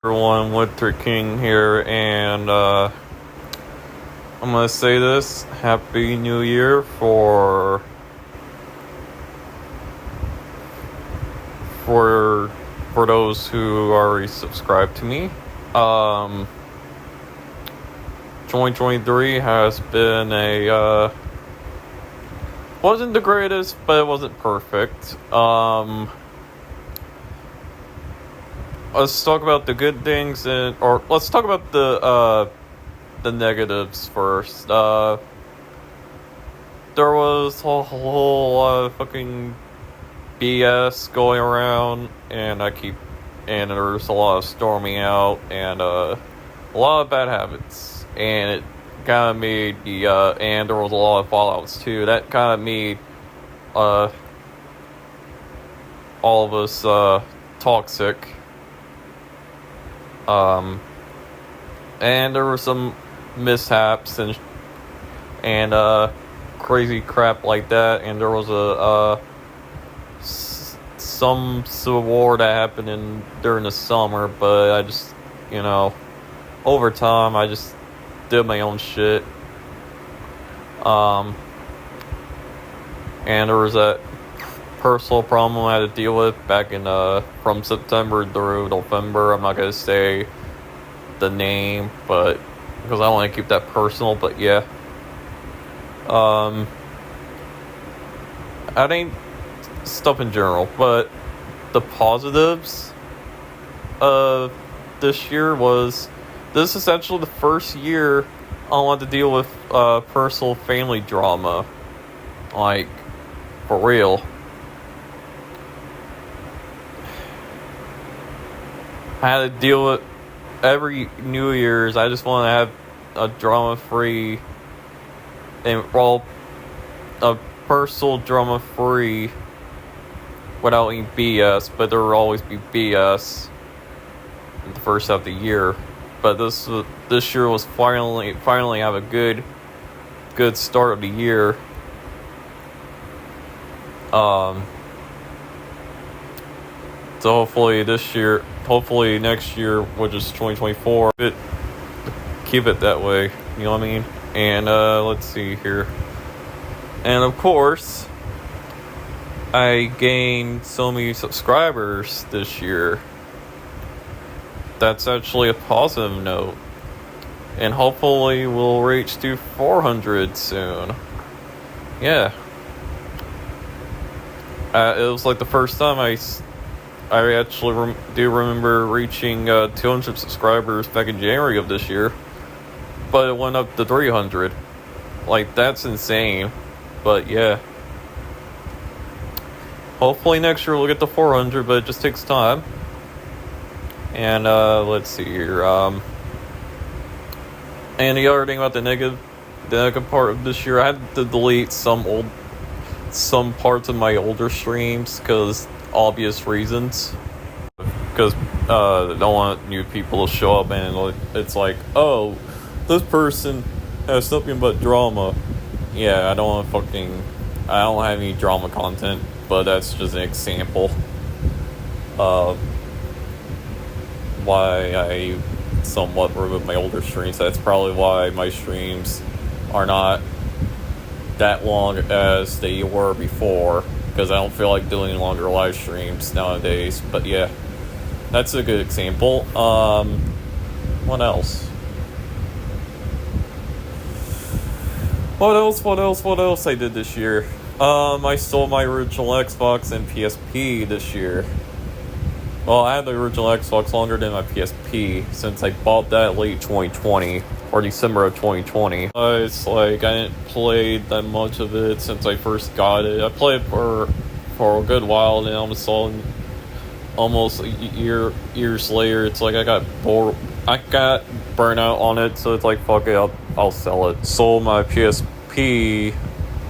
Everyone, Winter King here, and I'm gonna say this: Happy New Year for for those who already subscribed to me. Um, 2023 has been wasn't the greatest, but it wasn't perfect. Let's talk about the good things, or let's talk about the negatives first. There was a whole lot of fucking BS going around, and there's a lot of storming out, and a lot of bad habits, and it kind of made and there was a lot of fallouts too. That kind of made all of us toxic. And there were some mishaps and crazy crap like that, and there was some civil war that happened during the summer, but I just, over time I just did my own shit. And there was that personal problem I had to deal with back in from September through November. I'm not gonna say the name, but because I want to keep that personal. But yeah, I think stuff in general. But the positives of this year was this is essentially the first year I don't have to deal with personal family drama, like for real. I had to deal with every New Year's. I just want to have a drama-free and a personal drama-free without any BS. But there will always be BS in the first half of the year. But this year was finally have a good start of the year. So hopefully next year, which is 2024, keep it that way, you know what I mean? And let's see here. And of course, I gained so many subscribers this year. That's actually a positive note. And hopefully we'll reach to 400 soon. Yeah. It was like the first time I actually do remember reaching 200 subscribers back in January of this year, but it went up to 300. Like, that's insane. But yeah, hopefully next year we'll get to 400, but it just takes time. And let's see here. And the other thing about the negative part of this year, I had to delete some parts of my older streams because obvious reasons, because I don't want new people to show up and it's like, oh, this person has nothing but drama. Yeah, I don't have any drama content, but that's just an example of why I somewhat remove my older streams. That's probably why my streams are not that long as they were before, because I don't feel like doing longer live streams nowadays. But yeah, that's a good example. What else? What else I did this year? I stole my original Xbox and PSP this year. Well, I had the original Xbox longer than my PSP, since I bought that late 2020, or December of 2020. It's like, I didn't play that much of it since I first got it. I played for a good while, and then all of a sudden, almost years later, it's like I got bored. I got burnout on it, so it's like, fuck it, I'll sell it. Sold my PSP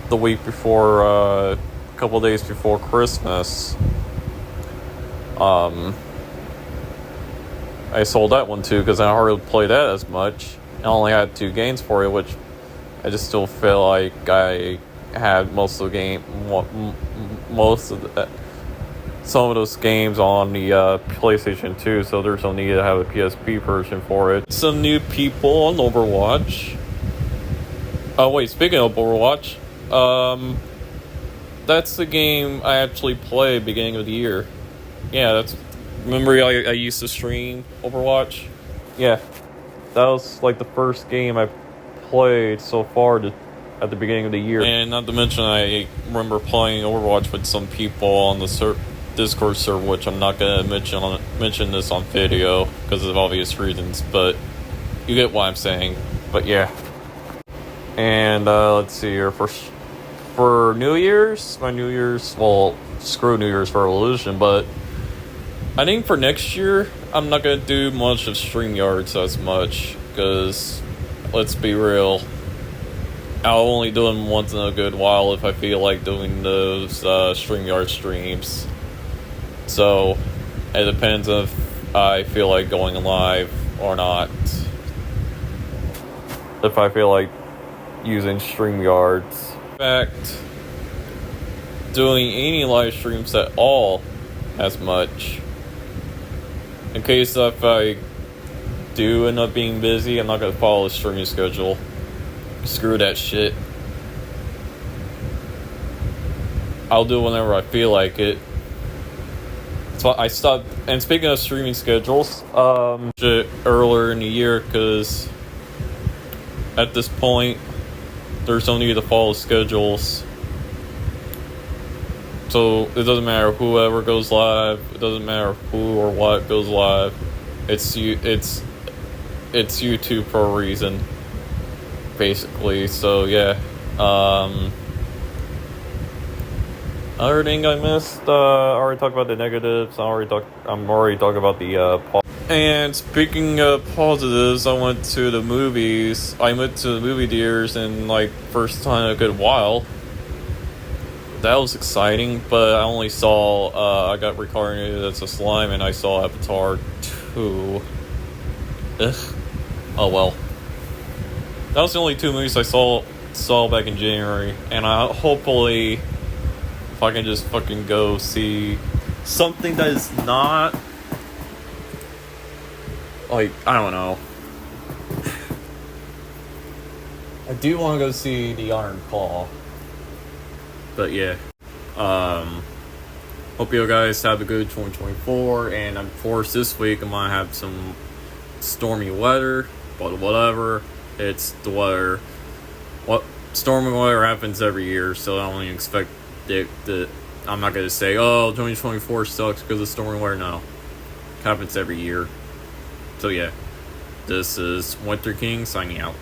the week before, a couple days before Christmas. I sold that one too because I hardly play that as much. I only had 2 games for it, which I just still feel like I had most of the game, most of the some of those games on the PlayStation 2, so there's no need to have a PSP version for it. Some new people on Overwatch. Oh wait, speaking of Overwatch, that's the game I actually played beginning of the year. Yeah, that's... Remember I used to stream Overwatch? Yeah, that was like the first game I played so far at the beginning of the year. And not to mention, I remember playing Overwatch with some people on the Discord server, which I'm not going to mention this on video because of obvious reasons, but you get what I'm saying. But yeah. And let's see here. For New Year's, well, screw New Year's Revolution, but I think for next year, I'm not going to do much of StreamYards as much, because, let's be real, I'll only do them once in a good while if I feel like doing those StreamYard streams. So, it depends if I feel like going live or not. If I feel like using StreamYards. In fact, doing any live streams at all as much. In case if I do end up being busy, I'm not going to follow the streaming schedule. Screw that shit. I'll do it whenever I feel like it. So I stopped. And speaking of streaming schedules, earlier in the year, because at this point, there's no need to follow schedules. So it doesn't matter whoever goes live. It doesn't matter who or what goes live. It's YouTube for a reason, basically. So yeah. Other thing I missed. I already talked about the negatives. I'm already talking about the. And speaking of positives, I went to the movies. I went to the movie theaters in first time in a good while. That was exciting, but I only saw, I got reincarnated as a slime, and I saw Avatar 2. Ugh. Oh well. That was the only two movies I saw back in January, and hopefully, if I can just fucking go see something that is not, I don't know. I do want to go see The Iron Claw. But yeah, hope you guys have a good 2024, and of course this week I'm gonna have some stormy weather, but whatever, it's the weather. What stormy weather happens every year, so I don't even expect it to. I'm not gonna say, oh, 2024 sucks because of stormy weather. No, it happens every year. So yeah, this is Winter King signing out.